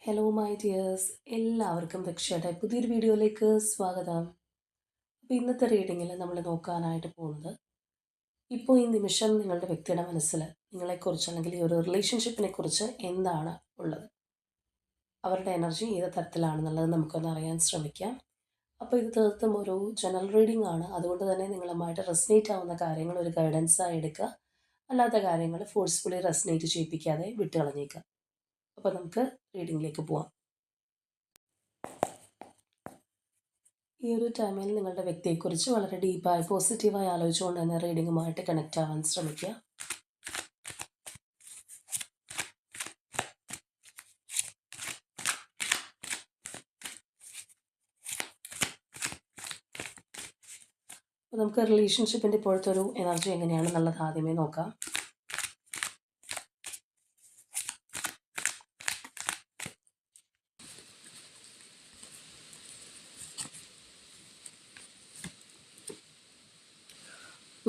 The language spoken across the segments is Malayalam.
ഹലോ മൈ ഡിയേഴ്സ്, എല്ലാവർക്കും രക്ഷയുടെ പുതിയൊരു വീഡിയോയിലേക്ക് സ്വാഗതം. അപ്പോൾ ഇന്നത്തെ റീഡിങ്ങിൽ നമ്മൾ നോക്കാനായിട്ട് പോകുന്നത്, ഇപ്പോൾ ഈ നിമിഷം നിങ്ങളുടെ വ്യക്തിയുടെ മനസ്സിൽ നിങ്ങളെക്കുറിച്ച് അല്ലെങ്കിൽ ഈ ഒരു റിലേഷൻഷിപ്പിനെ കുറിച്ച് എന്താണ് ഉള്ളത്, അവരുടെ എനർജി ഏത് തരത്തിലാണെന്നുള്ളത് നമുക്കൊന്ന് അറിയാൻ ശ്രമിക്കാം. അപ്പോൾ ഇത് തീർത്തും ഒരു ജനറൽ റീഡിംഗ് ആണ്. അതുകൊണ്ട് തന്നെ നിങ്ങളുമായിട്ട് റെസനേറ്റ് ആവുന്ന കാര്യങ്ങൾ ഒരു ഗൈഡൻസായി എടുക്കുക, അല്ലാത്ത കാര്യങ്ങൾ ഫോഴ്സ്ഫുള്ളി റെസനേറ്റ് ചെയ്യിപ്പിക്കാതെ വിട്ടുകളഞ്ഞേക്കുക. അപ്പോൾ നമുക്ക് റീഡിങ്ങിലേക്ക് പോവാം. ഈ ഒരു ടൈമിൽ നിങ്ങളുടെ വ്യക്തിയെക്കുറിച്ച് വളരെ ഡീപ്പായി പോസിറ്റീവായി ആലോചിച്ചുകൊണ്ട് തന്നെ റീഡിങ്ങുമായിട്ട് കണക്റ്റ് ആവാൻ ശ്രമിക്കുക. അപ്പോൾ നമുക്ക് റിലേഷൻഷിപ്പിൻ്റെ ഇപ്പോഴത്തെ ഒരു എനർജി എങ്ങനെയാണെന്നുള്ളത് ആദ്യമേ നോക്കാം.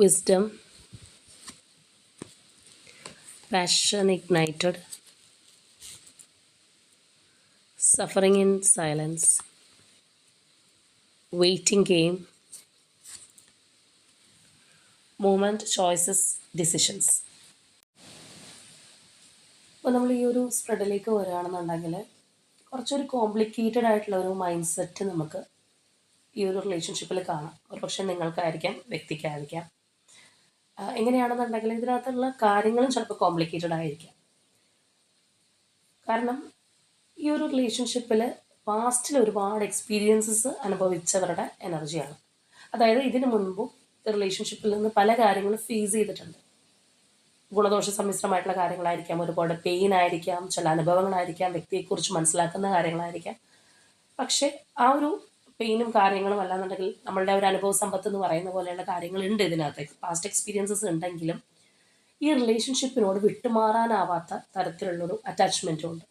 Wisdom, passion ignited, suffering in silence, waiting game, movement, choices, decisions. അപ്പോൾ നമ്മൾ ഈ ഒരു സ്പ്രെഡിലേക്ക് വരികയാണെന്നുണ്ടെങ്കിൽ കുറച്ചൊരു കോംപ്ലിക്കേറ്റഡ് ആയിട്ടുള്ള ഒരു മൈൻഡ് സെറ്റ് നമുക്ക് ഈ ഒരു റിലേഷൻഷിപ്പിൽ കാണാം. ഒരു പക്ഷേ നിങ്ങൾക്കായിരിക്കാം, വ്യക്തിക്കായിരിക്കാം. എങ്ങനെയാണെന്നുണ്ടെങ്കിൽ ഇതിനകത്തുള്ള കാര്യങ്ങളും ചിലപ്പോൾ കോംപ്ലിക്കേറ്റഡ് ആയിരിക്കാം. കാരണം ഈ ഒരു റിലേഷൻഷിപ്പിൽ പാസ്റ്റിൽ ഒരുപാട് എക്സ്പീരിയൻസസ് അനുഭവിച്ചവരുടെ എനർജിയാണ്. അതായത് ഇതിനു മുൻപും റിലേഷൻഷിപ്പിൽ നിന്ന് പല കാര്യങ്ങളും ഫേസ് ചെയ്തിട്ടുണ്ട്. ഗുണദോഷ സമ്മിശ്രമായിട്ടുള്ള കാര്യങ്ങളായിരിക്കാം, ഒരുപാട് പെയിൻ ആയിരിക്കാം, ചില അനുഭവങ്ങളായിരിക്കാം, വ്യക്തിയെക്കുറിച്ച് മനസ്സിലാക്കുന്ന കാര്യങ്ങളായിരിക്കാം. പക്ഷേ ആ ഒരു പെയിനും കാര്യങ്ങളും അല്ലാന്നുണ്ടെങ്കിൽ നമ്മളുടെ ഒരു അനുഭവ സമ്പത്ത് എന്ന് പറയുന്ന പോലെയുള്ള കാര്യങ്ങളുണ്ട് ഇതിനകത്ത്. പാസ്റ്റ് എക്സ്പീരിയൻസസ് ഉണ്ടെങ്കിലും ഈ റിലേഷൻഷിപ്പിനോട് വിട്ടുമാറാനാവാത്ത തരത്തിലുള്ളൊരു അറ്റാച്ച്മെൻറ്റും ഉണ്ട്.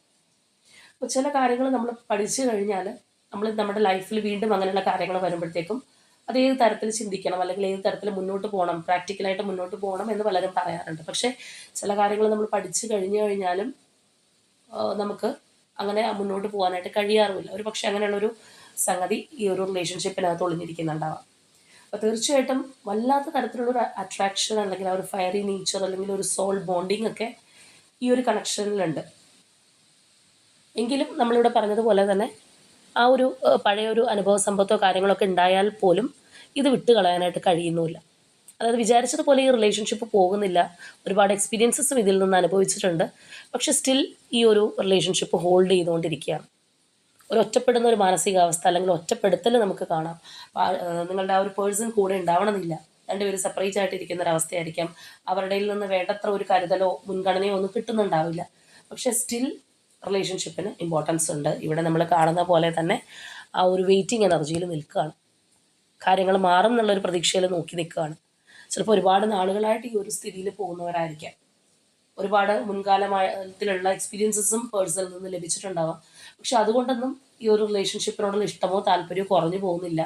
അപ്പോൾ ചില കാര്യങ്ങൾ നമ്മൾ പഠിച്ചു കഴിഞ്ഞാൽ നമ്മൾ നമ്മുടെ ലൈഫിൽ വീണ്ടും അങ്ങനെയുള്ള കാര്യങ്ങൾ വരുമ്പോഴത്തേക്കും അത് ഏത് തരത്തിൽ ചിന്തിക്കണം, അല്ലെങ്കിൽ ഏത് തരത്തിൽ മുന്നോട്ട് പോകണം, പ്രാക്ടിക്കലായിട്ട് മുന്നോട്ട് പോകണം എന്ന് പലരും പറയാറുണ്ട്. പക്ഷേ ചില കാര്യങ്ങൾ നമ്മൾ പഠിച്ചു കഴിഞ്ഞു കഴിഞ്ഞാലും നമുക്ക് അങ്ങനെ മുന്നോട്ട് പോകാനായിട്ട് കഴിയാറുമില്ല. ഒരു പക്ഷേ അങ്ങനെയുള്ളൊരു സംഗതി ഈ ഒരു റിലേഷൻഷിപ്പിനകത്ത് ഒളിഞ്ഞിരിക്കുന്നുണ്ടാവാം. അപ്പോൾ തീർച്ചയായിട്ടും വല്ലാത്ത തരത്തിലുള്ളൊരു അട്രാക്ഷൻ, അല്ലെങ്കിൽ ആ ഒരു ഫയറി നേച്ചർ, അല്ലെങ്കിൽ ഒരു സോൾ ബോണ്ടിങ് ഒക്കെ ഈ ഒരു കണക്ഷനിലുണ്ട്. എങ്കിലും നമ്മളിവിടെ പറഞ്ഞതുപോലെ തന്നെ ആ ഒരു പഴയൊരു അനുഭവ സമ്പത്തോ കാര്യങ്ങളൊക്കെ ഉണ്ടായാൽ പോലും ഇത് വിട്ടുകളയാനായിട്ട് കഴിയുന്നുമില്ല. അതായത് വിചാരിച്ചതുപോലെ ഈ റിലേഷൻഷിപ്പ് പോകുന്നില്ല. ഒരുപാട് എക്സ്പീരിയൻസസും ഇതിൽ നിന്ന് അനുഭവിച്ചിട്ടുണ്ട്. പക്ഷെ സ്റ്റിൽ ഈ ഒരു റിലേഷൻഷിപ്പ് ഹോൾഡ് ചെയ്തുകൊണ്ടിരിക്കുകയാണ്. ഒരു ഒറ്റപ്പെടുന്ന ഒരു മാനസികാവസ്ഥ, അല്ലെങ്കിൽ ഒറ്റപ്പെടുത്തൽ നമുക്ക് കാണാം. നിങ്ങളുടെ ആ ഒരു പേഴ്സൺ കൂടെ ഉണ്ടാവണമെന്നില്ല, രണ്ടുപേരും സെപ്പറേറ്റ് ആയിട്ടിരിക്കുന്ന ഒരവസ്ഥയായിരിക്കാം. അവരുടെ നിന്ന് വേണ്ടത്ര ഒരു കരുതലോ മുൻഗണനയോ ഒന്നും കിട്ടുന്നുണ്ടാവില്ല. പക്ഷെ സ്റ്റിൽ റിലേഷൻഷിപ്പിന് ഇമ്പോർട്ടൻസ് ഉണ്ട്. ഇവിടെ നമ്മൾ കാണുന്ന പോലെ തന്നെ ആ ഒരു വെയിറ്റിംഗ് എനർജിയിൽ നിൽക്കുകയാണ്. കാര്യങ്ങൾ മാറും എന്നുള്ളൊരു പ്രതീക്ഷയിൽ നോക്കി നിൽക്കുകയാണ്. ചിലപ്പോൾ ഒരുപാട് നാളുകളായിട്ട് ഈ ഒരു സ്ഥിതിയിൽ പോകുന്നവരായിരിക്കാം. ഒരുപാട് മുൻകാലത്തിലുള്ള എക്സ്പീരിയൻസസും പേഴ്സണിൽ നിന്ന് ലഭിച്ചിട്ടുണ്ടാവാം. പക്ഷെ അതുകൊണ്ടൊന്നും ഈ ഒരു റിലേഷൻഷിപ്പിനോടുള്ള ഇഷ്ടമോ താല്പര്യമോ കുറഞ്ഞു പോകുന്നില്ല.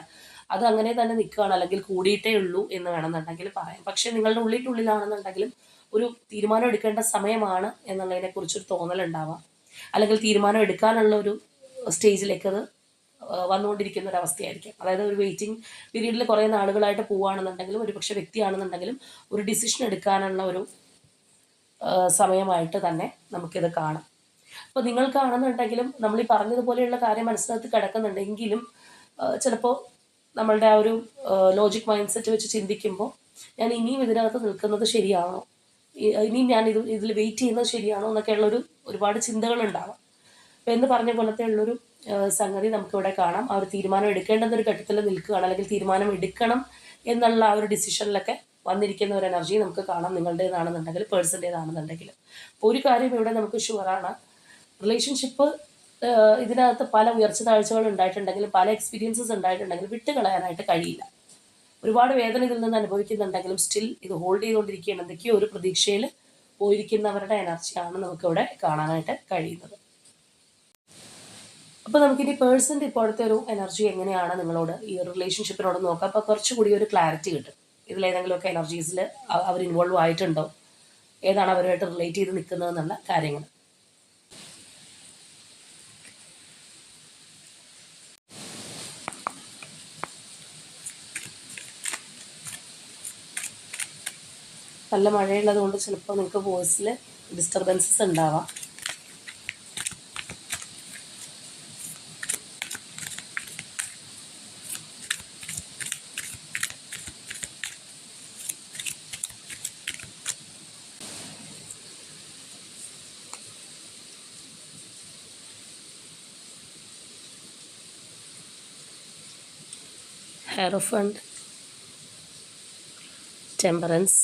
അത് അങ്ങനെ തന്നെ നിൽക്കുകയാണ്, അല്ലെങ്കിൽ കൂടിയിട്ടേ ഉള്ളൂ എന്ന് വേണമെന്നുണ്ടെങ്കിൽ പറയാം. പക്ഷേ നിങ്ങളുടെ ഉള്ളിനുള്ളിലാണെന്നുണ്ടെങ്കിലും ഒരു തീരുമാനം എടുക്കേണ്ട സമയമാണ് എന്നുള്ളതിനെക്കുറിച്ചൊരു തോന്നലുണ്ടാവാം, അല്ലെങ്കിൽ തീരുമാനം എടുക്കാനുള്ള ഒരു സ്റ്റേജിലേക്ക് അത് വന്നുകൊണ്ടിരിക്കുന്ന ഒരു അവസ്ഥയായിരിക്കും. അതായത് ഒരു വെയിറ്റിംഗ് പീരീഡിൽ കുറേ നാളുകളായിട്ട് പോവുകയാണെന്നുണ്ടെങ്കിലും, ഒരു പക്ഷേ വ്യക്തിയാണെന്നുണ്ടെങ്കിലും ഒരു ഡിസിഷൻ എടുക്കാനുള്ള ഒരു സമയമായിട്ട് തന്നെ നമുക്കിത് കാണാം. അപ്പോൾ നിങ്ങൾക്കാണെന്നുണ്ടെങ്കിലും നമ്മൾ ഈ പറഞ്ഞതുപോലെയുള്ള കാര്യം മനസ്സിനകത്ത് കിടക്കുന്നുണ്ടെങ്കിലും ചിലപ്പോൾ നമ്മളുടെ ആ ഒരു ലോജിക് മൈൻഡ് സെറ്റ് വെച്ച് ചിന്തിക്കുമ്പോൾ, ഞാൻ ഇനിയും ഇതിനകത്ത് നിൽക്കുന്നത് ശരിയാണോ, ഇനിയും ഞാൻ ഇതിൽ വെയിറ്റ് ചെയ്യുന്നത് ശരിയാണോ എന്നൊക്കെയുള്ളൊരു ഒരുപാട് ചിന്തകളുണ്ടാവാം. അപ്പോൾ എന്ന് പറഞ്ഞ പോലത്തെ ഉള്ളൊരു സംഗതി നമുക്കിവിടെ കാണാം. ആ ഒരു തീരുമാനം എടുക്കേണ്ടുന്നൊരു ഘട്ടത്തിൽ നിൽക്കുകയാണ്, അല്ലെങ്കിൽ തീരുമാനം എടുക്കണം എന്നുള്ള ആ ഒരു ഡിസിഷനിലൊക്കെ വന്നിരിക്കുന്ന ഒരു എനർജി നമുക്ക് കാണാം. നിങ്ങളുടേതാണെന്നുണ്ടെങ്കിൽ, പേഴ്സൻ്റേതാണെന്നുണ്ടെങ്കിൽ. അപ്പോൾ ഒരു കാര്യം ഇവിടെ നമുക്ക് ഷുവറാണ്, റിലേഷൻഷിപ്പ് ഇതിനകത്ത് പല ഉയർച്ച താഴ്ചകൾ ഉണ്ടായിട്ടുണ്ടെങ്കിലും, പല എക്സ്പീരിയൻസസ് ഉണ്ടായിട്ടുണ്ടെങ്കിലും വിട്ടുകളയാനായിട്ട് കഴിയില്ല. ഒരുപാട് വേദന ഇതിൽ നിന്ന് അനുഭവിക്കുന്നുണ്ടെങ്കിലും സ്റ്റിൽ ഇത് ഹോൾഡ് ചെയ്തുകൊണ്ടിരിക്കുകയാണ്. എന്തൊക്കെയോ ഒരു പ്രതീക്ഷയിൽ പോയിരിക്കുന്നവരുടെ എനർജിയാണ് നമുക്കിവിടെ കാണാനായിട്ട് കഴിയുന്നത്. അപ്പോൾ നമുക്കിനി പേഴ്സൻ്റെ ഇപ്പോഴത്തെ ഒരു എനർജി എങ്ങനെയാണ് നിങ്ങളോട് ഈ ഒരു റിലേഷൻഷിപ്പിനോട് നോക്കാം. അപ്പോൾ കുറച്ചുകൂടി ഒരു ക്ലാരിറ്റി കിട്ടും. ഇതിലേതെങ്കിലുമൊക്കെ എനർജീസിൽ അവർ ഇൻവോൾവ് ആയിട്ടുണ്ടോ, ഏതാണ് അവരുമായിട്ട് റിലേറ്റ് ചെയ്ത് നിൽക്കുന്നതെന്നുള്ള കാര്യങ്ങൾ. നല്ല മഴയുള്ളത് കൊണ്ട് ചിലപ്പോൾ നിങ്ങൾക്ക് വോയിസിൽ ഡിസ്റ്റർബൻസസ് ഉണ്ടാവാം. Hierophant, Temperance,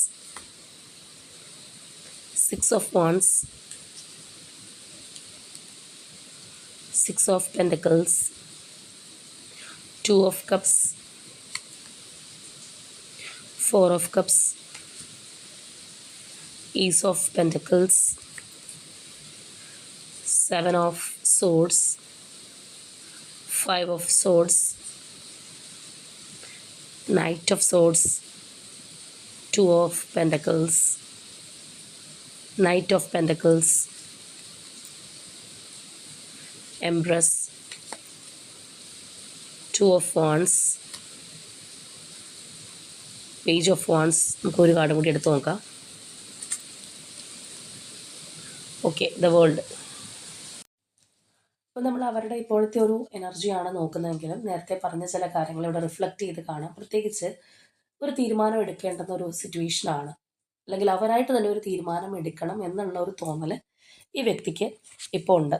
Six of Wands, Six of Pentacles, Two of Cups, Four of Cups, Ace of Pentacles, Seven of Swords, Five of Swords, Knight of Swords, Two of Pentacles, Knight of Pentacles, Empress, Two of Wands, Page of Wands. നമുക്ക് ഒരു കാർഡ് കൂടി എടുത്ത് നോക്കാം. Okay, the world. അപ്പോൾ നമ്മൾ അവരുടെ ഇപ്പോഴത്തെ ഒരു എനർജിയാണ് നോക്കുന്നതെങ്കിലും നേരത്തെ പറഞ്ഞ ചില കാര്യങ്ങൾ ഇവിടെ റിഫ്ലക്റ്റ് ചെയ്ത് കാണാം. പ്രത്യേകിച്ച് ഒരു തീരുമാനം എടുക്കേണ്ടുന്ന ഒരു സിറ്റുവേഷനാണ്, അല്ലെങ്കിൽ അവരായിട്ട് തന്നെ ഒരു തീരുമാനം എടുക്കണം എന്നുള്ള ഒരു തോന്നൽ ഈ വ്യക്തിക്ക് ഇപ്പോൾ ഉണ്ട്,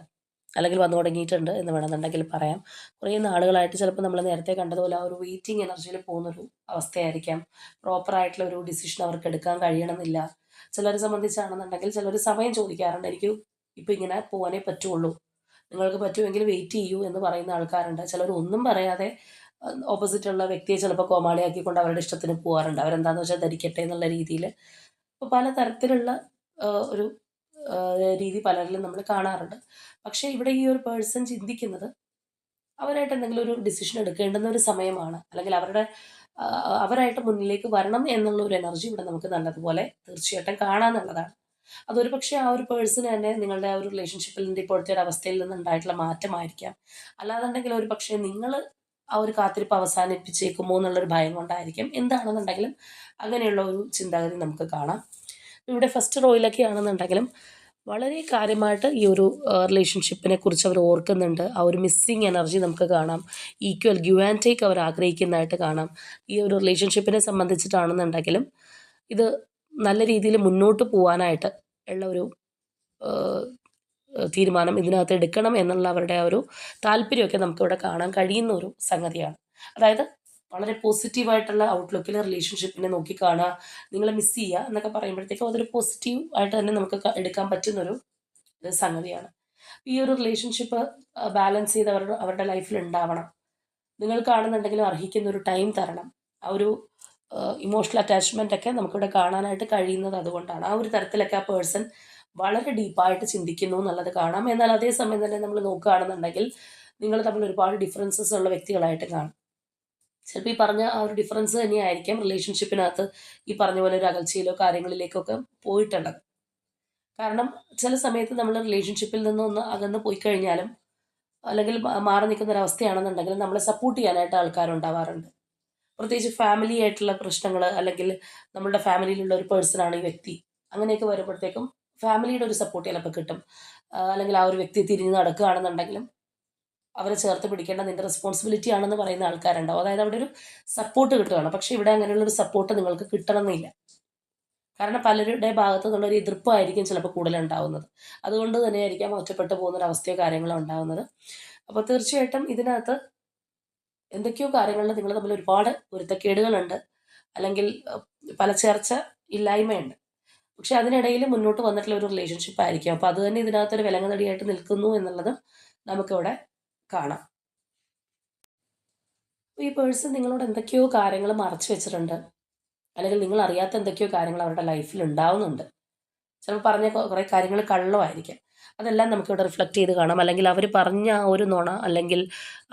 അല്ലെങ്കിൽ വന്നു തുടങ്ങിയിട്ടുണ്ട് എന്ന് വേണമെന്നുണ്ടെങ്കിൽ പറയാം. കുറേ നാളുകളായിട്ട് ചിലപ്പോൾ നമ്മൾ നേരത്തെ കണ്ടതുപോലെ ആ ഒരു വെയിറ്റിംഗ് എനർജിയിൽ പോകുന്നൊരു അവസ്ഥയായിരിക്കാം. പ്രോപ്പറായിട്ടുള്ള ഒരു ഡിസിഷൻ അവർക്ക് എടുക്കാൻ കഴിയണമെന്നില്ല. ചിലരെ സംബന്ധിച്ചാണെന്നുണ്ടെങ്കിൽ ചിലർ സമയം ചോദിക്കാറുണ്ട്, എനിക്ക് ഇപ്പോൾ ഇങ്ങനെ പോകാനേ പറ്റുള്ളൂ, നിങ്ങൾക്ക് പറ്റുമെങ്കിൽ വെയിറ്റ് ചെയ്യൂ എന്ന് പറയുന്ന ആൾക്കാരുണ്ട്. ചിലർ ഒന്നും പറയാതെ ഓപ്പോസിറ്റുള്ള വ്യക്തിയെ ചിലപ്പോൾ കോമാളിയാക്കിക്കൊണ്ട് അവരുടെ ഇഷ്ടത്തിന് പോകാറുണ്ട്. അവരെന്താണെന്ന് വെച്ചാൽ ധരിക്കട്ടെ എന്നുള്ള രീതിയിൽ. അപ്പോൾ പല തരത്തിലുള്ള ഒരു രീതി പലരിലും നമ്മൾ കാണാറുണ്ട്. പക്ഷേ ഇവിടെ ഈ ഒരു പേഴ്സൺ ചിന്തിക്കുന്നത് അവരായിട്ട് എന്തെങ്കിലും ഒരു ഡിസിഷൻ എടുക്കേണ്ടുന്ന ഒരു സമയമാണ്, അല്ലെങ്കിൽ അവരായിട്ട് മുന്നിലേക്ക് വരണം എന്നുള്ള ഒരു എനർജി ഇവിടെ നമുക്ക് നല്ലതുപോലെ തീർച്ചയായിട്ടും കാണാമെന്നുള്ളതാണ്. അതൊരു പക്ഷേ ആ ഒരു പേഴ്സൺ തന്നെ നിങ്ങളുടെ ആ ഒരു റിലേഷൻഷിപ്പിൽ ഇപ്പോഴത്തെ ഒരു അവസ്ഥയിൽ നിന്നുണ്ടായിട്ടുള്ള മാറ്റമായിരിക്കാം. അല്ലാന്നുണ്ടെങ്കിൽ ഒരു പക്ഷേ നിങ്ങൾ ആ ഒരു കാത്തിരിപ്പ് അവസാനിപ്പിച്ചേക്കുമോ എന്നുള്ളൊരു ഭയം കൊണ്ടായിരിക്കും. എന്താണെന്നുണ്ടെങ്കിലും അങ്ങനെയുള്ള ഒരു ചിന്താഗതി നമുക്ക് കാണാം. ഇവിടെ ഫസ്റ്റ് റോയിലൊക്കെ ആണെന്നുണ്ടെങ്കിലും വളരെ കാര്യമായിട്ട് ഈ ഒരു റിലേഷൻഷിപ്പിനെ കുറിച്ച് അവർ ഓർക്കുന്നുണ്ട്. ആ ഒരു മിസ്സിങ് എനർജി നമുക്ക് കാണാം. ഈക്വൽ ഗിവ് ആൻഡ് ടേക്ക് അവർ ആഗ്രഹിക്കുന്നതായിട്ട് കാണാം. ഈ ഒരു റിലേഷൻഷിപ്പിനെ സംബന്ധിച്ചിട്ടാണെന്നുണ്ടെങ്കിലും ഇത് നല്ല രീതിയിൽ മുന്നോട്ട് പോകാനായിട്ട് ഉള്ള ഒരു തീരുമാനം ഇതിനകത്ത് എടുക്കണം എന്നുള്ള അവരുടെ ആ ഒരു താല്പര്യമൊക്കെ നമുക്കിവിടെ കാണാൻ കഴിയുന്ന ഒരു സംഗതിയാണ്. അതായത് വളരെ പോസിറ്റീവായിട്ടുള്ള ഔട്ട്ലുക്കിൽ റിലേഷൻഷിപ്പിനെ നോക്കിക്കാണുക, നിങ്ങളെ മിസ് ചെയ്യുക എന്നൊക്കെ പറയുമ്പോഴത്തേക്കും അതൊരു പോസിറ്റീവ് ആയിട്ട് തന്നെ നമുക്ക് എടുക്കാൻ പറ്റുന്നൊരു സംഗതിയാണ്. ഈ ഒരു റിലേഷൻഷിപ്പ് ബാലൻസ് ചെയ്ത് അവരുടെ ലൈഫിൽ ഉണ്ടാവണം. നിങ്ങൾ കാണുന്നുണ്ടെങ്കിലും അർഹിക്കുന്ന ഒരു ടൈം തരണം. ആ ഒരു ഇമോഷണൽ അറ്റാച്ച്മെൻ്റ് ഒക്കെ നമുക്കിവിടെ കാണാനായിട്ട് കഴിയുന്നത് അതുകൊണ്ടാണ്. ആ ഒരു തരത്തിലൊക്കെ ആ പേഴ്സൺ വളരെ ഡീപ്പായിട്ട് ചിന്തിക്കുന്നു എന്നുള്ളത് കാണാം. എന്നാൽ അതേസമയം തന്നെ നമ്മൾ നോക്കുകയാണെന്നുണ്ടെങ്കിൽ നിങ്ങൾ തമ്മിൽ ഒരുപാട് ഡിഫറൻസസ് ഉള്ള വ്യക്തികളായിട്ട് കാണും. ചിലപ്പോൾ ഈ പറഞ്ഞ ആ ഒരു ഡിഫറൻസ് തന്നെയായിരിക്കും റിലേഷൻഷിപ്പിനകത്ത് ഈ പറഞ്ഞ പോലെ ഒരു അകൽച്ചയിലോ കാര്യങ്ങളിലേക്കൊക്കെ പോയിട്ടുള്ളത്. കാരണം ചില സമയത്ത് നമ്മൾ റിലേഷൻഷിപ്പിൽ നിന്നൊന്ന് അകന്ന് പോയി കഴിഞ്ഞാലും അല്ലെങ്കിൽ മാറി നിൽക്കുന്ന ഒരവസ്ഥയാണെന്നുണ്ടെങ്കിൽ നമ്മളെ സപ്പോർട്ട് ചെയ്യാനായിട്ട് ആൾക്കാരുണ്ടാവാറുണ്ട്. പ്രത്യേകിച്ച് ഫാമിലി ആയിട്ടുള്ള പ്രശ്നങ്ങൾ, അല്ലെങ്കിൽ നമ്മുടെ ഫാമിലിയിലുള്ള ഒരു പേഴ്സണാണ് ഈ വ്യക്തി, അങ്ങനെയൊക്കെ വരുമ്പോഴത്തേക്കും ഫാമിലിയുടെ ഒരു സപ്പോർട്ട് ചിലപ്പോൾ കിട്ടും. അല്ലെങ്കിൽ ആ ഒരു വ്യക്തി തിരിഞ്ഞ് നടക്കുകയാണെന്നുണ്ടെങ്കിലും അവരെ ചേർത്ത് പിടിക്കേണ്ട നിൻ്റെ റെസ്പോൺസിബിലിറ്റി ആണെന്ന് പറയുന്ന ആൾക്കാരുണ്ടാവും. അതായത് അവിടെ ഒരു സപ്പോർട്ട് കിട്ടുകയാണ്. പക്ഷേ ഇവിടെ അങ്ങനെയുള്ളൊരു സപ്പോർട്ട് നിങ്ങൾക്ക് കിട്ടണമെന്നില്ല. കാരണം പലരുടെ ഭാഗത്തു നിന്നുള്ളൊരു എതിർപ്പായിരിക്കും ചിലപ്പോൾ കൂടുതലുണ്ടാവുന്നത്. അതുകൊണ്ട് തന്നെയായിരിക്കാം ഒറ്റപ്പെട്ടു പോകുന്നൊരവസ്ഥയോ കാര്യങ്ങളോ ഉണ്ടാവുന്നത്. അപ്പോൾ തീർച്ചയായിട്ടും ഇതിനകത്ത് എന്തൊക്കെയോ കാര്യങ്ങളിൽ നിങ്ങൾ തമ്മിൽ ഒരുപാട് പൊരുത്തക്കേടുകളുണ്ട്, അല്ലെങ്കിൽ പല ചേർച്ച ഇല്ലായ്മയുണ്ട്. പക്ഷെ അതിനിടയിൽ മുന്നോട്ട് വന്നിട്ടുള്ള ഒരു റിലേഷൻഷിപ്പ് ആയിരിക്കും. അപ്പോൾ അത് തന്നെ ഇതിനകത്തൊരു വിലങ്ങുതടിയായിട്ട് നിൽക്കുന്നു എന്നുള്ളത് നമുക്കിവിടെ കാണാം. ഈ പേഴ്സൺ നിങ്ങളോട് എന്തൊക്കെയോ കാര്യങ്ങൾ മറച്ചു വെച്ചിട്ടുണ്ട്, അല്ലെങ്കിൽ നിങ്ങൾ അറിയാത്ത എന്തൊക്കെയോ കാര്യങ്ങൾ അവരുടെ ലൈഫിൽ ഉണ്ടാവുന്നുണ്ട്. ചിലപ്പോൾ പറഞ്ഞ കുറേ കാര്യങ്ങൾ കള്ളമായിരിക്കാം. അതെല്ലാം നമുക്കിവിടെ റിഫ്ലക്റ്റ് ചെയ്ത് കാണാം. അല്ലെങ്കിൽ അവർ പറഞ്ഞ ആ ഒരു നുണ, അല്ലെങ്കിൽ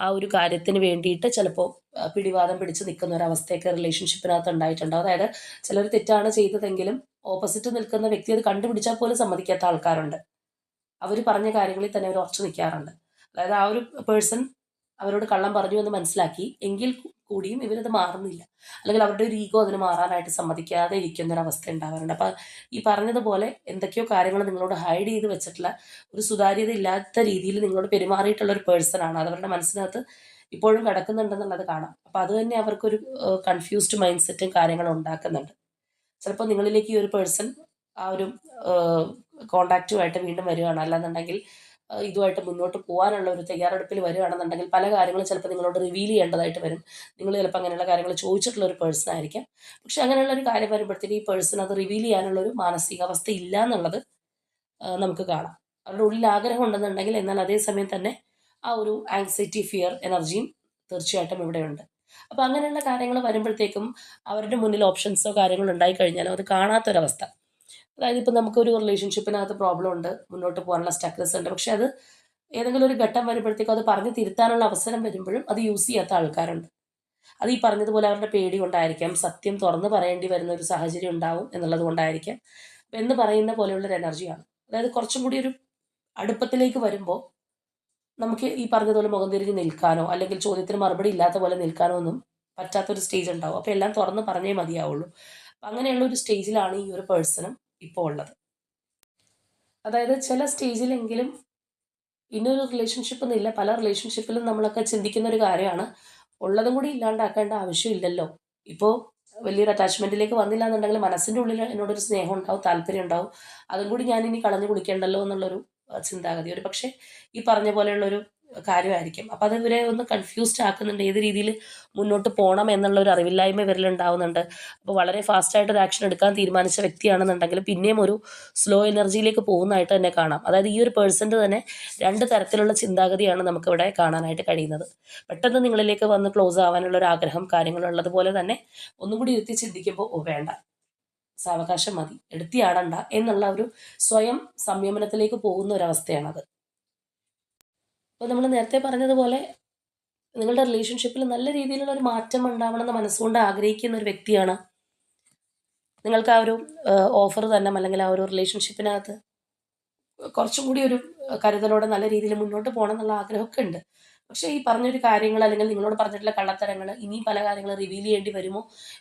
ആ ഒരു കാര്യത്തിന് വേണ്ടിയിട്ട് ചിലപ്പോൾ പിടിവാദം പിടിച്ച് നിൽക്കുന്ന ഒരവസ്ഥയൊക്കെ റിലേഷൻഷിപ്പിനകത്ത് ഉണ്ടായിട്ടുണ്ടാവും. അതായത് ചിലർ തെറ്റാണ് ചെയ്തതെങ്കിലും ഓപ്പോസിറ്റ് നിൽക്കുന്ന വ്യക്തി അത് കണ്ടുപിടിച്ചാൽ പോലും സമ്മതിക്കാത്ത ആൾക്കാരുണ്ട്. അവർ പറഞ്ഞ കാര്യങ്ങളിൽ തന്നെ അവർ ഉറച്ചു നിൽക്കാറുണ്ട്. അതായത് ആ ഒരു പേഴ്സൺ അവരോട് കള്ളം പറഞ്ഞു എന്ന് മനസ്സിലാക്കി, എങ്കിൽ കൂടിയും ഇവരത് മാറുന്നില്ല, അല്ലെങ്കിൽ അവരുടെ ഒരു ഈഗോ അതിന് മാറാനായിട്ട് സമ്മതിക്കാതെ ഇരിക്കുന്നൊരവസ്ഥ ഉണ്ടാവാറുണ്ട്. അപ്പോൾ ഈ പറഞ്ഞതുപോലെ എന്തൊക്കെയോ കാര്യങ്ങൾ നിങ്ങളോട് ഹൈഡ് ചെയ്ത് വെച്ചിട്ടുള്ള, ഒരു സുതാര്യത ഇല്ലാത്ത രീതിയിൽ നിങ്ങളോട് പെരുമാറിയിട്ടുള്ള ഒരു പേഴ്സണാണ്. അത് അവരുടെ മനസ്സിനകത്ത് ഇപ്പോഴും കിടക്കുന്നുണ്ടെന്നുള്ളത് കാണാം. അപ്പോൾ അത് തന്നെ അവർക്കൊരു കൺഫ്യൂസ്ഡ് മൈൻഡ് സെറ്റും കാര്യങ്ങളും ഉണ്ടാക്കുന്നുണ്ട്. ചിലപ്പോൾ നിങ്ങളിലേക്ക് ഈ ഒരു പേഴ്സൺ ആ ഒരു കോണ്ടാക്റ്റുമായിട്ട് വീണ്ടും വരികയാണ്, അല്ലാന്നുണ്ടെങ്കിൽ ഇതുമായിട്ട് മുന്നോട്ട് പോകാനുള്ള ഒരു തയ്യാറെടുപ്പിൽ വരികയാണെന്നുണ്ടെങ്കിൽ പല കാര്യങ്ങളും ചിലപ്പോൾ നിങ്ങളോട് റിവീൽ ചെയ്യേണ്ടതായിട്ട് വരും. നിങ്ങൾ ചിലപ്പോൾ അങ്ങനെയുള്ള കാര്യങ്ങൾ ചോദിച്ചിട്ടുള്ള ഒരു പേഴ്സൺ ആയിരിക്കാം. പക്ഷെ അങ്ങനെയുള്ള ഒരു കാര്യം വരുമ്പോഴത്തേക്ക് ഈ പേഴ്സൺ അത് റിവീൽ ചെയ്യാനുള്ളൊരു മാനസികാവസ്ഥ ഇല്ല എന്നുള്ളത് നമുക്ക് കാണാം. അവരുടെ ഉള്ളിൽ ആഗ്രഹം ഉണ്ടെന്നുണ്ടെങ്കിൽ, എന്നാൽ അതേസമയം തന്നെ ആ ഒരു ആങ്സൈറ്റി, ഫിയർ എനർജിയും തീർച്ചയായിട്ടും ഇവിടെയുണ്ട്. അപ്പോൾ അങ്ങനെയുള്ള കാര്യങ്ങൾ വരുമ്പോഴത്തേക്കും അവരുടെ മുന്നിൽ ഓപ്ഷൻസോ കാര്യങ്ങളോ ഉണ്ടായിക്കഴിഞ്ഞാലോ അത് കാണാത്തൊരവസ്ഥ. അതായത് ഇപ്പോൾ നമുക്കൊരു റിലേഷൻഷിപ്പിനകത്ത് പ്രോബ്ലം ഉണ്ട്, മുന്നോട്ട് പോകാനുള്ള സ്റ്റക്നെസ് ഉണ്ട്, പക്ഷെ അത് ഏതെങ്കിലും ഒരു ഘട്ടം വരുമ്പോഴത്തേക്കും അത് പറഞ്ഞ് തിരുത്താനുള്ള അവസരം വരുമ്പോഴും അത് യൂസ് ചെയ്യാത്ത ആൾക്കാരുണ്ട്. അത് ഈ പറഞ്ഞതുപോലെ അവരുടെ പേടി കൊണ്ടായിരിക്കാം, സത്യം തുറന്ന് പറയേണ്ടി വരുന്ന ഒരു സാഹചര്യം ഉണ്ടാവും എന്നുള്ളത് കൊണ്ടായിരിക്കാം, എന്ന് പറയുന്ന പോലെയുള്ളൊരു എനർജിയാണ്. അതായത് കുറച്ചും കൂടി ഒരു അടുപ്പത്തിലേക്ക് വരുമ്പോൾ നമുക്ക് ഈ പറഞ്ഞതുപോലെ മുഖം തിരിഞ്ഞ് നിൽക്കാനോ അല്ലെങ്കിൽ ചോദ്യത്തിന് മറുപടി ഇല്ലാത്ത പോലെ നിൽക്കാനോ ഒന്നും പറ്റാത്തൊരു സ്റ്റേജ് ഉണ്ടാവും. അപ്പോൾ എല്ലാം തുറന്ന് പറഞ്ഞേ മതിയാവുള്ളൂ. അപ്പം അങ്ങനെയുള്ള ഒരു സ്റ്റേജിലാണ് ഈ ഒരു പേഴ്സണും ഇപ്പോൾ ഉള്ളത്. അതായത് ചില സ്റ്റേജിലെങ്കിലും ഇന്നൊരു റിലേഷൻഷിപ്പ് എന്നില്ല, പല റിലേഷൻഷിപ്പിലും നമ്മളൊക്കെ ചിന്തിക്കുന്ന ഒരു കാര്യമാണ്, ഉള്ളതും കൂടി ഇല്ലാണ്ടാക്കേണ്ട ആവശ്യമില്ലല്ലോ. ഇപ്പോൾ വലിയൊരു അറ്റാച്ച്മെൻറ്റിലേക്ക് വന്നില്ല എന്നുണ്ടെങ്കിൽ മനസ്സിൻ്റെ ഉള്ളിൽ എന്നോടൊരു സ്നേഹം ഉണ്ടാവും, താല്പര്യം ഉണ്ടാവും, അതും കൂടി ഞാനിനി കളഞ്ഞു കുടിക്കേണ്ടല്ലോ എന്നുള്ളൊരു ചിന്താഗതി ഒരു പക്ഷേ ഈ പറഞ്ഞ പോലെയുള്ളൊരു കാര്യമായിരിക്കും. അപ്പോൾ അത് ഇവരെ ഒന്ന് കൺഫ്യൂസ്ഡ് ആക്കുന്നുണ്ട്, ഏത് രീതിയിൽ മുന്നോട്ട് പോകണം എന്നുള്ള ഒരു അറിവില്ലായ്മ ഇവരിലുണ്ടാവുന്നുണ്ട്. അപ്പോൾ വളരെ ഫാസ്റ്റായിട്ട് ഒരു ആക്ഷൻ എടുക്കാൻ തീരുമാനിച്ച വ്യക്തിയാണെന്നുണ്ടെങ്കിൽ പിന്നെയും ഒരു സ്ലോ എനർജിയിലേക്ക് പോകുന്നതായിട്ട് തന്നെ കാണാം. അതായത് ഈ ഒരു പേഴ്സൻ്റെ തന്നെ രണ്ട് തരത്തിലുള്ള ചിന്താഗതിയാണ് നമുക്കിവിടെ കാണാനായിട്ട് കഴിയുന്നത്. പെട്ടെന്ന് നിങ്ങളിലേക്ക് വന്ന് ക്ലോസ് ആവാനുള്ള ഒരു ആഗ്രഹം കാര്യങ്ങളുള്ളതുപോലെ തന്നെ ഒന്നും കൂടി ഇരുത്തി ചിന്തിക്കുമ്പോൾ ഓ വേണ്ട, സാവകാശം മതി, എടുത്തിയാടണ്ട എന്നുള്ള ഒരു സ്വയം സംയമനത്തിലേക്ക് പോകുന്ന ഒരവസ്ഥയാണത്. അപ്പോൾ നമ്മൾ നേരത്തെ പറഞ്ഞതുപോലെ നിങ്ങളുടെ റിലേഷൻഷിപ്പിൽ നല്ല രീതിയിലുള്ള ഒരു മാറ്റം ഉണ്ടാവണമെന്ന് മനസ്സുകൊണ്ട് ആഗ്രഹിക്കുന്ന ഒരു വ്യക്തിയാണ്. നിങ്ങൾക്ക് ആ ഒരു ഓഫർ തന്നെ, അല്ലെങ്കിൽ ആ ഒരു റിലേഷൻഷിപ്പിനകത്ത് കുറച്ചും കൂടി ഒരു കരുതലോടെ നല്ല രീതിയിൽ മുന്നോട്ട് പോകണം എന്നുള്ള ആഗ്രഹമൊക്കെ ഉണ്ട്. പക്ഷേ ഈ പറഞ്ഞൊരു കാര്യങ്ങൾ, അല്ലെങ്കിൽ നിങ്ങളോട് പറഞ്ഞിട്ടുള്ള കള്ളത്തരങ്ങൾ ഇനി പല കാര്യങ്ങൾ റിവീൽ ചെയ്യേണ്ടി വരുമോ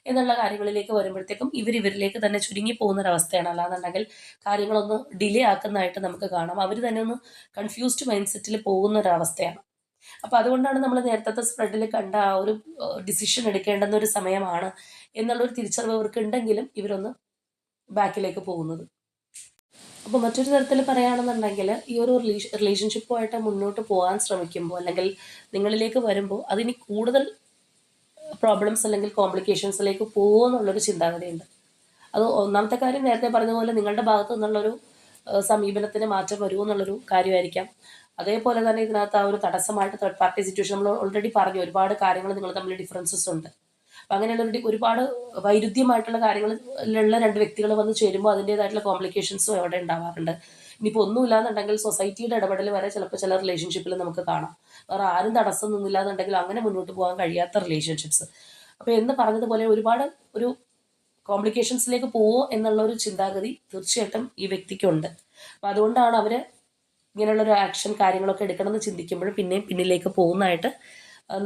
എന്നുള്ള കാര്യങ്ങളിലേക്ക് വരുമ്പോഴത്തേക്കും ഇവരിലേക്ക് തന്നെ ചുരുങ്ങി പോകുന്നൊരവസ്ഥയാണ്. അല്ലാന്നുണ്ടെങ്കിൽ കാര്യങ്ങളൊന്ന് ഡിലേ ആക്കുന്നതായിട്ട് നമുക്ക് കാണാം. അവർ തന്നെ ഒന്ന് കൺഫ്യൂസ്ഡ് മൈൻഡ് സെറ്റിൽ പോകുന്നൊരവസ്ഥയാണ്. അപ്പോൾ അതുകൊണ്ടാണ് നമ്മൾ നേരത്തെ സ്പ്രെഡിൽ കണ്ട ആ ഒരു ഡിസിഷൻ എടുക്കേണ്ടുന്ന ഒരു സമയമാണ് എന്നുള്ളൊരു തിരിച്ചറിവ് അവർക്ക് ഉണ്ടെങ്കിലും ഇവരൊന്ന് ബാക്കിലേക്ക് പോകുന്നത്. അപ്പോൾ മറ്റൊരു തരത്തിൽ പറയുകയാണെന്നുണ്ടെങ്കിൽ ഈ ഒരു റിലേഷൻഷിപ്പുമായിട്ട് മുന്നോട്ട് പോകാൻ ശ്രമിക്കുമ്പോൾ, അല്ലെങ്കിൽ നിങ്ങളിലേക്ക് വരുമ്പോൾ അതിനി കൂടുതൽ പ്രോബ്ലംസ് അല്ലെങ്കിൽ കോംപ്ലിക്കേഷൻസിലേക്ക് പോകുമെന്നുള്ളൊരു ചിന്താഗതിയുണ്ട്. അത് ഒന്നാമത്തെ കാര്യം നേരത്തെ പറഞ്ഞതുപോലെ നിങ്ങളുടെ ഭാഗത്തു നിന്നുള്ളൊരു സമീപനത്തിന് മാറ്റം വരുമോ എന്നുള്ളൊരു കാര്യമായിരിക്കാം. അതേപോലെ തന്നെ ഇതിനകത്ത് ആ ഒരു തടസ്സമായിട്ട് തേർഡ് പാർട്ടി സിറ്റുവേഷൻ, നമ്മൾ ഓൾറെഡി പറഞ്ഞു ഒരുപാട് കാര്യങ്ങൾ നിങ്ങൾ തമ്മിൽ ഡിഫറൻസസ് ഉണ്ട്. അപ്പം അങ്ങനെയുള്ള ഒരുപാട് വൈരുദ്ധ്യമായിട്ടുള്ള കാര്യങ്ങളിലുള്ള രണ്ട് വ്യക്തികൾ വന്ന് ചേരുമ്പോൾ അതിൻ്റേതായിട്ടുള്ള കോംപ്ലിക്കേഷൻസും അവിടെ ഉണ്ടാവാറുണ്ട്. ഇനിയിപ്പോൾ ഒന്നുമില്ലാന്നുണ്ടെങ്കിൽ സൊസൈറ്റിയുടെ ഇടപെടൽ വരെ ചിലപ്പോൾ ചില റിലേഷൻഷിപ്പിൽ നമുക്ക് കാണാം. വേറെ ആരും തടസ്സം നിന്നില്ലാന്നുണ്ടെങ്കിൽ അങ്ങനെ മുന്നോട്ട് പോകാൻ കഴിയാത്ത റിലേഷൻഷിപ്സ്. അപ്പോൾ എന്ന് പറഞ്ഞതുപോലെ ഒരുപാട് ഒരു കോംപ്ലിക്കേഷൻസിലേക്ക് പോവോ എന്നുള്ള ഒരു ചിന്താഗതി തീർച്ചയായിട്ടും ഈ വ്യക്തിക്കുണ്ട്. അപ്പോൾ അതുകൊണ്ടാണ് അവർ ഇങ്ങനെയുള്ളൊരു ആക്ഷൻ കാര്യങ്ങളൊക്കെ എടുക്കണമെന്ന് ചിന്തിക്കുമ്പോഴും പിന്നെയും പിന്നിലേക്ക് പോകുന്നതായിട്ട്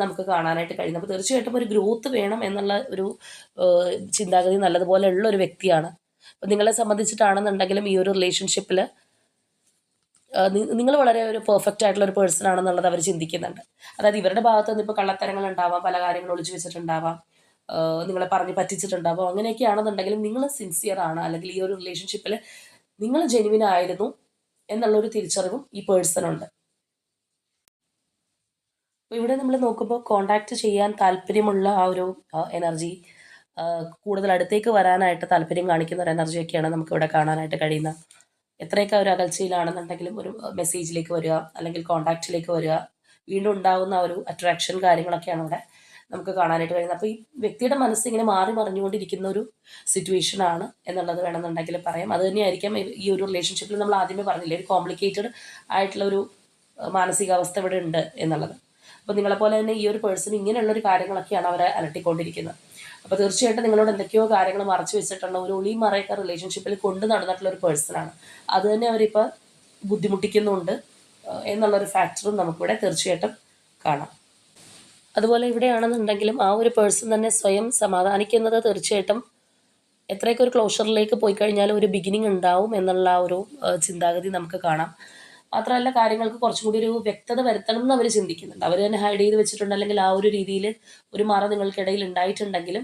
നമുക്ക് കാണാനായിട്ട് കഴിയുന്നത്. അപ്പോൾ തീർച്ചയായിട്ടും ഒരു ഗ്രോത്ത് വേണം എന്നുള്ള ഒരു ചിന്താഗതി നല്ലതുപോലെ ഉള്ള ഒരു വ്യക്തിയാണ്. അപ്പോൾ നിങ്ങളെ സംബന്ധിച്ചിട്ടാണെന്നുണ്ടെങ്കിലും ഈ ഒരു റിലേഷൻഷിപ്പിൽ നിങ്ങൾ വളരെ ഒരു പെർഫെക്റ്റ് ആയിട്ടുള്ള ഒരു പേഴ്സൺ ആണെന്നുള്ളത് അവർ ചിന്തിക്കുന്നുണ്ട്. അതായത് ഇവരുടെ ഭാഗത്ത് നിന്ന് ഇപ്പോൾ കള്ളത്തരങ്ങൾ ഉണ്ടാവാം, പല കാര്യങ്ങളും ഒളിച്ചു വെച്ചിട്ടുണ്ടാവാം, നിങ്ങളെ പറഞ്ഞ് പറ്റിച്ചിട്ടുണ്ടാവാം. അങ്ങനെയൊക്കെയാണെന്നുണ്ടെങ്കിലും നിങ്ങൾ സിൻസിയർ ആണ്, അല്ലെങ്കിൽ ഈ ഒരു റിലേഷൻഷിപ്പിൽ നിങ്ങൾ ജെനുവിൻ ആയിരുന്നു എന്നുള്ളൊരു തിരിച്ചറിവും ഈ പേഴ്സണുണ്ട്. അപ്പോൾ ഇവിടെ നമ്മൾ നോക്കുമ്പോൾ കോണ്ടാക്ട് ചെയ്യാൻ താല്പര്യമുള്ള ആ ഒരു എനർജി, കൂടുതൽ അടുത്തേക്ക് വരാനായിട്ട് താല്പര്യം കാണിക്കുന്ന ഒരു എനർജിയൊക്കെയാണ് നമുക്കിവിടെ കാണാനായിട്ട് കഴിയുന്നത്. എത്രയൊക്കെ ഒരു അകൽച്ചയിലാണെന്നുണ്ടെങ്കിലും ഒരു മെസ്സേജിലേക്ക് വരിക, അല്ലെങ്കിൽ കോണ്ടാക്റ്റിലേക്ക് വരിക, വീണ്ടും ഉണ്ടാകുന്ന ഒരു അട്രാക്ഷൻ കാര്യങ്ങളൊക്കെയാണ് ഇവിടെ നമുക്ക് കാണാനായിട്ട് കഴിയുന്നത്. അപ്പോൾ ഈ വ്യക്തിയുടെ മനസ്സിങ്ങനെ മാറി മറിഞ്ഞുകൊണ്ടിരിക്കുന്ന ഒരു സിറ്റുവേഷനാണ് എന്നുള്ളത് വേണമെന്നുണ്ടെങ്കിൽ പറയാം. അത് തന്നെയായിരിക്കാം ഈ ഒരു റിലേഷൻഷിപ്പിൽ നമ്മൾ ആദ്യമേ പറഞ്ഞില്ലേ, ഒരു കോംപ്ലിക്കേറ്റഡ് ആയിട്ടുള്ള ഒരു മാനസികാവസ്ഥ ഇവിടെ ഉണ്ട് എന്നുള്ളത്. അപ്പോൾ നിങ്ങളെപ്പോലെ തന്നെ ഈ ഒരു പേഴ്സൺ ഇങ്ങനെയുള്ളൊരു കാര്യങ്ങളൊക്കെയാണ് അവരെ അലട്ടിക്കൊണ്ടിരിക്കുന്നത്. അപ്പോൾ തീർച്ചയായിട്ടും നിങ്ങളോട് എന്തൊക്കെയോ കാര്യങ്ങൾ മറച്ചു വെച്ചിട്ടുള്ള ഒരു ഒളിയും മറയൊക്കെ റിലേഷൻഷിപ്പിൽ കൊണ്ട് നടന്നിട്ടുള്ള ഒരു പേഴ്സണാണ്. അത് തന്നെ അവരിപ്പോൾ ബുദ്ധിമുട്ടിക്കുന്നുണ്ട് എന്നുള്ളൊരു ഫാക്ടറും നമുക്കിവിടെ തീർച്ചയായിട്ടും കാണാം. അതുപോലെ ഇവിടെയാണെന്നുണ്ടെങ്കിലും ആ ഒരു പേഴ്സൺ തന്നെ സ്വയം സമാധാനിക്കുന്നത് തീർച്ചയായിട്ടും എത്രയൊക്കെ ഒരു ക്ലോഷറിലേക്ക് പോയി കഴിഞ്ഞാൽ ഒരു ബിഗിനിങ് ഉണ്ടാവും എന്നുള്ള ആ ഒരു ചിന്താഗതി നമുക്ക് കാണാം. മാത്രമല്ല കാര്യങ്ങൾക്ക് കുറച്ചും കൂടി ഒരു വ്യക്തത വരുത്തണം എന്ന് അവർ ചിന്തിക്കുന്നുണ്ട്. അവർ തന്നെ ഹൈഡ് ചെയ്ത് വെച്ചിട്ടുണ്ട്, അല്ലെങ്കിൽ ആ ഒരു രീതിയിൽ ഒരു മറ നിങ്ങൾക്കിടയിൽ ഉണ്ടായിട്ടുണ്ടെങ്കിലും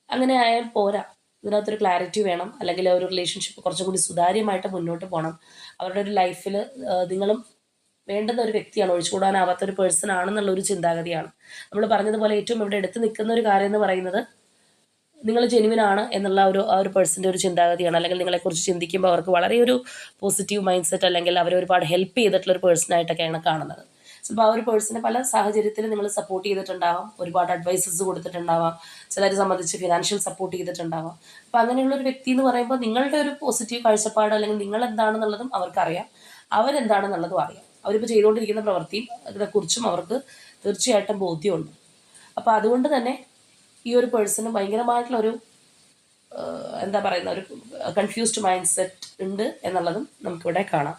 അങ്ങനെ ആയാൽ പോരാ. ഇതിനകത്തൊരു ക്ലാരിറ്റി വേണം, അല്ലെങ്കിൽ ആ ഒരു റിലേഷൻഷിപ്പ് കുറച്ചും കൂടി സുതാര്യമായിട്ട് മുന്നോട്ട് പോകണം. അവരുടെ ഒരു ലൈഫിൽ നിങ്ങളും വേണ്ടുന്ന ഒരു വ്യക്തിയാണ്, ഒഴിച്ചുകൂടാനാവാത്ത ഒരു പേഴ്സൺ ആണെന്നുള്ള ഒരു ചിന്താഗതിയാണ്. നമ്മൾ പറഞ്ഞതുപോലെ ഏറ്റവും ഇവിടെ എടുത്ത് നിൽക്കുന്ന ഒരു കാര്യം എന്ന് പറയുന്നത് നിങ്ങൾ ജെനുവിൻ ആണ് എന്നുള്ള ആ ഒരു പേഴ്സൻ്റെ ഒരു ചിന്താഗതിയാണ്. അല്ലെങ്കിൽ നിങ്ങളെക്കുറിച്ച് ചിന്തിക്കുമ്പോൾ അവർക്ക് വളരെ ഒരു പോസിറ്റീവ് മൈൻഡ് സെറ്റ്, അല്ലെങ്കിൽ അവരെ ഒരുപാട് ഹെൽപ്പ് ചെയ്തിട്ടുള്ള ഒരു പേഴ്സണായിട്ടൊക്കെയാണ് കാണുന്നത്. ചിലപ്പോൾ ആ ഒരു പേഴ്സണെ പല സാഹചര്യത്തിൽ നിങ്ങൾ സപ്പോർട്ട് ചെയ്തിട്ടുണ്ടാവാം, ഒരുപാട് അഡ്വൈസസ് കൊടുത്തിട്ടുണ്ടാവാം, ചിലരെ സംബന്ധിച്ച് ഫിനാൻഷ്യൽ സപ്പോർട്ട് ചെയ്തിട്ടുണ്ടാവാം. അപ്പോൾ അങ്ങനെയുള്ള ഒരു വ്യക്തി എന്ന് പറയുമ്പോൾ നിങ്ങളുടെ ഒരു പോസിറ്റീവ് കാഴ്ചപ്പാട്, അല്ലെങ്കിൽ നിങ്ങൾ എന്താണെന്നുള്ളതും അവർക്കറിയാം, അവരെന്താണെന്നുള്ളതും അറിയാം. അവരിപ്പോൾ ചെയ്തുകൊണ്ടിരിക്കുന്ന പ്രവൃത്തിയും അതിനെക്കുറിച്ചും അവർക്ക് തീർച്ചയായിട്ടും ബോധ്യമുണ്ട്. അപ്പോൾ അതുകൊണ്ട് തന്നെ ഈ ഒരു പേഴ്സണ് ഭയങ്കരമായിട്ടുള്ള ഒരു എന്താ പറയുന്ന ഒരു കൺഫ്യൂസ്ഡ് മൈൻഡ് സെറ്റ് ഉണ്ട് എന്നുള്ളതും നമുക്കിവിടെ കാണാം.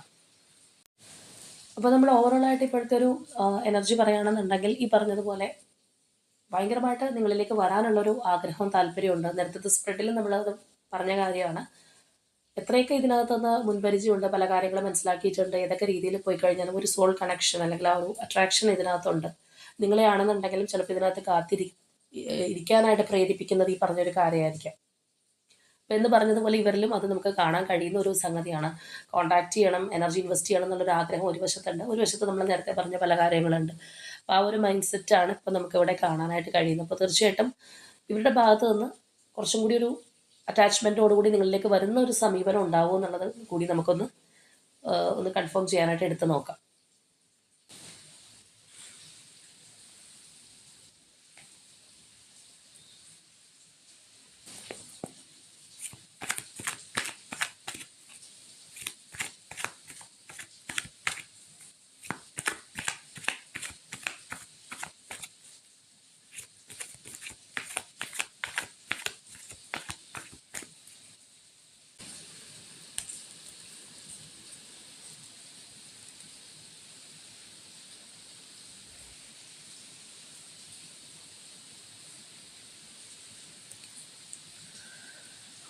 അപ്പോൾ നമ്മൾ ഓവറോളായിട്ട് ഇപ്പോഴത്തെ ഒരു എനർജി പറയുകയാണെന്നുണ്ടെങ്കിൽ ഈ പറഞ്ഞതുപോലെ ഭയങ്കരമായിട്ട് നിങ്ങളിലേക്ക് വരാനുള്ളൊരു ആഗ്രഹവും താല്പര്യമുണ്ട്. നേരത്തെ സ്പ്രെഡിൽ നമ്മളത് പറഞ്ഞ കാര്യമാണ്. എത്രയൊക്കെ ഇതിനകത്തുനിന്ന് മുൻപരിചയമുണ്ട്, പല കാര്യങ്ങളും മനസ്സിലാക്കിയിട്ടുണ്ട്, ഏതൊക്കെ രീതിയിൽ പോയി കഴിഞ്ഞാലും ഒരു സോൾ കണക്ഷൻ അല്ലെങ്കിൽ ആ ഒരു അട്രാക്ഷൻ ഇതിനകത്തുണ്ട്. നിങ്ങളെ ആണെന്നുണ്ടെങ്കിലും ചിലപ്പോൾ ഇതിനകത്ത് ഇരിക്കാനായിട്ട് പ്രേരിപ്പിക്കുന്നത് ഈ പറഞ്ഞൊരു കാര്യമായിരിക്കാം. അപ്പോൾ എന്ന് പറഞ്ഞതുപോലെ ഇവരിലും അത് നമുക്ക് കാണാൻ കഴിയുന്ന ഒരു സംഗതിയാണ്. കോൺടാക്ട് ചെയ്യണം, എനർജി ഇൻവെസ്റ്റ് ചെയ്യണം എന്നുള്ളൊരു ആഗ്രഹം ഒരു വശത്തുണ്ട്, ഒരു വശത്ത് നമ്മൾ നേരത്തെ പറഞ്ഞ പല കാര്യങ്ങളുണ്ട്. അപ്പോൾ ആ ഒരു മൈൻഡ് സെറ്റാണ് ഇപ്പോൾ നമുക്കിവിടെ കാണാനായിട്ട് കഴിയുന്നത്. അപ്പോൾ തീർച്ചയായിട്ടും ഇവരുടെ ഭാഗത്ത് നിന്ന് കുറച്ചും കൂടി ഒരു അറ്റാച്ച്മെൻറ്റോടുകൂടി നിങ്ങളിലേക്ക് വരുന്ന ഒരു സമീപനം ഉണ്ടാവും എന്നുള്ളത് കൂടി നമുക്കൊന്ന് കൺഫേം ചെയ്യാനായിട്ട് എടുത്ത് നോക്കാം.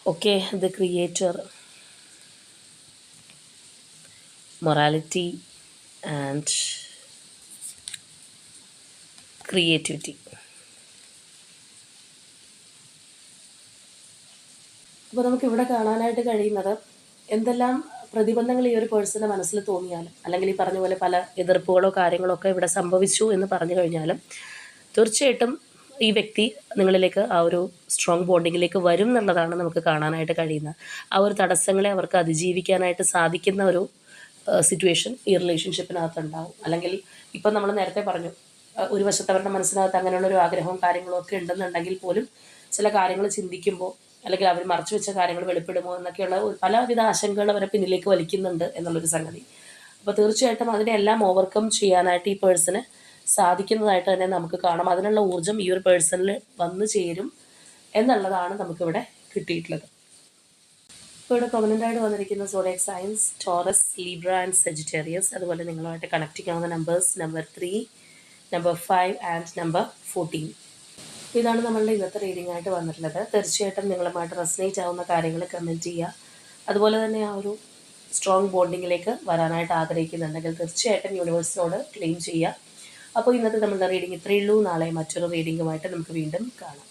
Okay, the creator, morality and creativity. അപ്പോൾ നമുക്കിവിടെ കാണാനായിട്ട് കഴിയുന്നത് എന്തെല്ലാം പ്രതിബന്ധങ്ങൾ ഈ ഒരു പേഴ്സൻ്റെ മനസ്സിൽ തോന്നിയാലും, അല്ലെങ്കിൽ ഈ പറഞ്ഞ പോലെ പല എതിർപ്പുകളോ കാര്യങ്ങളോ ഒക്കെ ഇവിടെ സംഭവിച്ചു എന്ന് പറഞ്ഞു കഴിഞ്ഞാലും തീർച്ചയായിട്ടും ഈ വ്യക്തി നിങ്ങളിലേക്ക് ആ ഒരു സ്ട്രോങ് ബോണ്ടിങ്ങിലേക്ക് വരും എന്നുള്ളതാണ് നമുക്ക് കാണാനായിട്ട് കഴിയുന്നത്. ആ ഒരു തടസ്സങ്ങളെ അവർക്ക് അതിജീവിക്കാനായിട്ട് സാധിക്കുന്ന ഒരു സിറ്റുവേഷൻ ഈ റിലേഷൻഷിപ്പിനകത്ത് ഉണ്ടാവും. അല്ലെങ്കിൽ ഇപ്പം നമ്മൾ നേരത്തെ പറഞ്ഞു, ഒരു വശത്ത് അവരുടെ മനസ്സിനകത്ത് അങ്ങനെയുള്ളൊരു ആഗ്രഹവും കാര്യങ്ങളും ഒക്കെ ഉണ്ടെന്നുണ്ടെങ്കിൽ പോലും ചില കാര്യങ്ങൾ ചിന്തിക്കുമ്പോൾ, അല്ലെങ്കിൽ അവർ മറച്ചു വെച്ച കാര്യങ്ങൾ വെളിപ്പെടുമോ എന്നൊക്കെയുള്ള പലവിധ ആശങ്കകൾ അവരെ പിന്നിലേക്ക് വലിക്കുന്നുണ്ട് എന്നുള്ളൊരു സംഗതി. അപ്പോൾ തീർച്ചയായിട്ടും അതിനെല്ലാം ഓവർകം ചെയ്യാനായിട്ട് ഈ പേഴ്സണ് സാധിക്കുന്നതായിട്ട് തന്നെ നമുക്ക് കാണാം. അതിനുള്ള ഊർജ്ജം ഈ ഒരു പേഴ്സണിൽ വന്നു ചേരും എന്നുള്ളതാണ് നമുക്കിവിടെ കിട്ടിയിട്ടുള്ളത്. ഇപ്പോൾ ഇവിടെ പ്രൊമനൻ്റായിട്ട് വന്നിരിക്കുന്ന zodiac signs taurus, libra and sagittarius. അതുപോലെ നിങ്ങളുമായിട്ട് കണക്ട് ചെയ്യാവുന്ന numbers number 3, number 5 and number 14. ഇതാണ് നമ്മളുടെ ഇന്നത്തെ റീഡിംഗ് ആയിട്ട് വന്നിട്ടുള്ളത്. തീർച്ചയായിട്ടും നിങ്ങളുമായിട്ട് റെസനേറ്റ് ആവുന്ന കാര്യങ്ങൾ കമൻറ്റ് ചെയ്യുക. അതുപോലെ തന്നെ ആ ഒരു സ്ട്രോങ് ബോണ്ടിങ്ങിലേക്ക് വരാനായിട്ട് ആഗ്രഹിക്കുന്നുണ്ടെങ്കിൽ തീർച്ചയായിട്ടും യൂണിവേഴ്സിനോട് ക്ലെയിം ചെയ്യുക. അപ്പോൾ ഇന്നത്തെ നമ്മളുടെ റീഡിംഗ് ഇത്രയേ ഉള്ളൂ. നാളെ മറ്റൊരു റീഡിങ്ങുമായിട്ട് നമുക്ക് വീണ്ടും കാണാം.